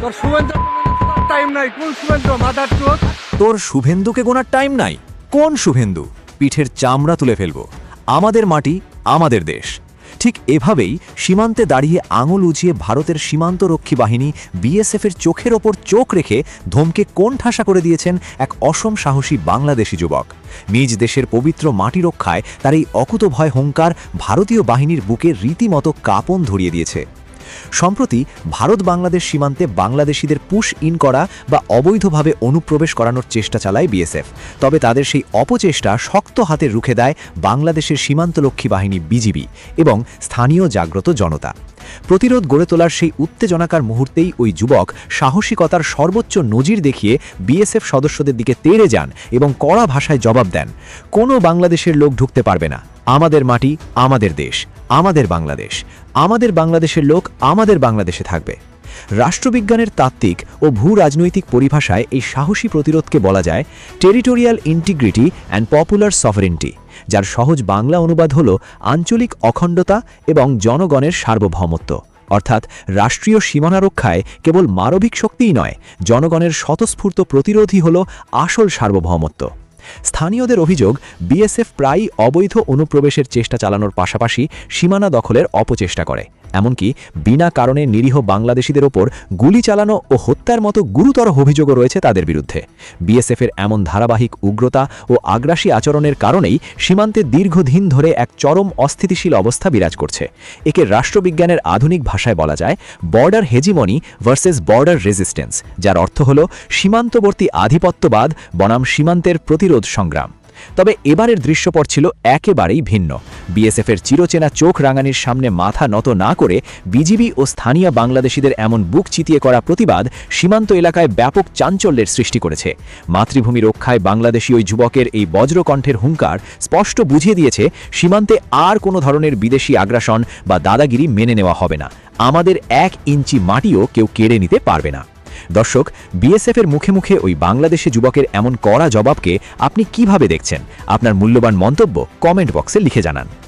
তোর শুভেন্দু টাইম নাই। কোন শুভেন্দু মাদার চোদ? তোর শুভেন্দুকে গোনার টাইম নাই? কোন শুভেন্দু? পিঠের চামড়া তুলে ফেলব। আমাদের মাটি, আমাদের দেশ। ঠিক এভাবেই সীমান্তে দাঁড়িয়ে আঙুল উঁচিয়ে ভারতের সীমান্তরক্ষী বাহিনী বিএসএফের চোখের ওপর চোখ রেখে ধমকে কোণঠাসা করে দিয়েছেন এক অসম সাহসী বাংলাদেশি যুবক। নিজ দেশের পবিত্র মাটি রক্ষায় তার এই অকুতভয় হুঙ্কার ভারতীয় বাহিনীর বুকে রীতিমতো কাঁপন ধরিয়ে দিয়েছে। সম্প্রতি ভারত বাংলাদেশ সীমান্তে বাংলাদেশিদের পুশ ইন করা বা অবৈধভাবে অনুপ্রবেশ করানোর চেষ্টা চালায় বিএসএফ। তবে তাদের সেই অপচেষ্টা শক্ত হাতে রুখে দেয় বাংলাদেশের সীমান্তরক্ষী বাহিনী বিজিবি এবং স্থানীয় জাগ্রত জনতা। প্রতিরোধ গড়ে তোলার সেই উত্তেজনাকার মুহূর্তেই ওই যুবক সাহসিকতার সর্বোচ্চ নজির দেখিয়ে বিএসএফ সদস্যদের দিকে তেড়ে যান এবং কড়া ভাষায় জবাব দেন, কোনো বাংলাদেশের লোক ঢুকতে পারবে না। আমাদের মাটি, আমাদের দেশ, আমাদের বাংলাদেশ। আমাদের বাংলাদেশের লোক আমাদের বাংলাদেশে থাকবে। রাষ্ট্রবিজ্ঞানের তাত্ত্বিক ও ভূ রাজনৈতিক পরিভাষায় এই সাহসী প্রতিরোধকে বলা যায় territorial integrity and popular sovereignty, যার সহজ বাংলা অনুবাদ হল আঞ্চলিক অখণ্ডতা এবং জনগণের সার্বভৌমত্ব। অর্থাৎ রাষ্ট্রীয় সীমানা রক্ষায় কেবল মানবিক শক্তিই নয়, জনগণের স্বতঃস্ফূর্ত প্রতিরোধই হল আসল সার্বভৌমত্ব। স্থানীয়দের অভিযোগ, বিএসএফ প্রায়ই অবৈধ অনুপ্রবেশের চেষ্টা চালানোর পাশাপাশি সীমানা দখলের অপচেষ্টা করে। এমনকি বিনা কারণে নিরীহ বাংলাদেশিদের ওপর গুলি চালানো ও হত্যার মতো গুরুতর অভিযোগও রয়েছে তাদের বিরুদ্ধে। বিএসএফের এমন ধারাবাহিক উগ্রতা ও আগ্রাসী আচরণের কারণেই সীমান্তে দীর্ঘদিন ধরে এক চরম অস্থিতিশীল অবস্থা বিরাজ করছে। একে রাষ্ট্রবিজ্ঞানের আধুনিক ভাষায় বলা যায় border hegemony versus border resistance, যার অর্থ হল সীমান্তবর্তী আধিপত্যবাদ বনাম সীমান্তের প্রতিরোধ সংগ্রাম। তবে এবারের দৃশ্যপট ছিল একেবারেই ভিন্ন। বিএসএফের চিরচেনা চোখ রাঙানির সামনে মাথা নত না করে বিজিবি ও স্থানীয় বাংলাদেশিদের এমন বুক চিতিয়ে করা প্রতিবাদ সীমান্ত এলাকায় ব্যাপক চাঞ্চল্যের সৃষ্টি করেছে। মাতৃভূমি রক্ষায় বাংলাদেশি ওই যুবকের এই বজ্রকণ্ঠের হুঙ্কার স্পষ্ট বুঝিয়ে দিয়েছে, সীমান্তে আর কোনো ধরনের বিদেশি আগ্রাসন বা দাদাগিরি মেনে নেওয়া হবে না। আমাদের 1 ইঞ্চি মাটিও কেউ কেড়ে নিতে পারবে না। দর্শক, বিএসএফের মুখে মুখে ওই বাংলাদেশি যুবকের এমন কড়া জবাবকে আপনি কিভাবে দেখছেন? আপনার মূল্যবান মন্তব্য কমেন্ট বক্সে লিখে জানান।